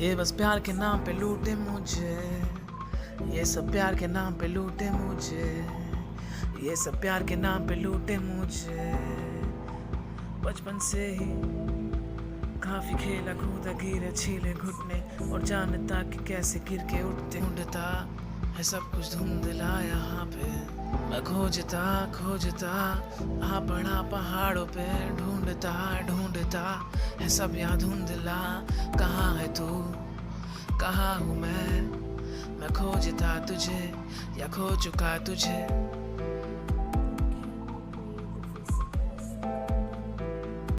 ये बस प्यार के नाम पे लूटे मुझे, ये सब प्यार के नाम पे लूटे मुझे, ये सब प्यार के नाम पे लूटे मुझे। बचपन से ही काफी खेला कूदा गिरे छीले घुटने और जानता कि कैसे गिर के उठते। ढूंढता है सब कुछ धुंधला यहाँ पे, मैं खोजता खोजता आ पड़ा पहाड़ों पे। ढूंढता ढूंढता है सब यहाँ धुंधला, कहाँ है तू कहाँ हूँ मैं खोजता तुझे या खो चुका तुझे।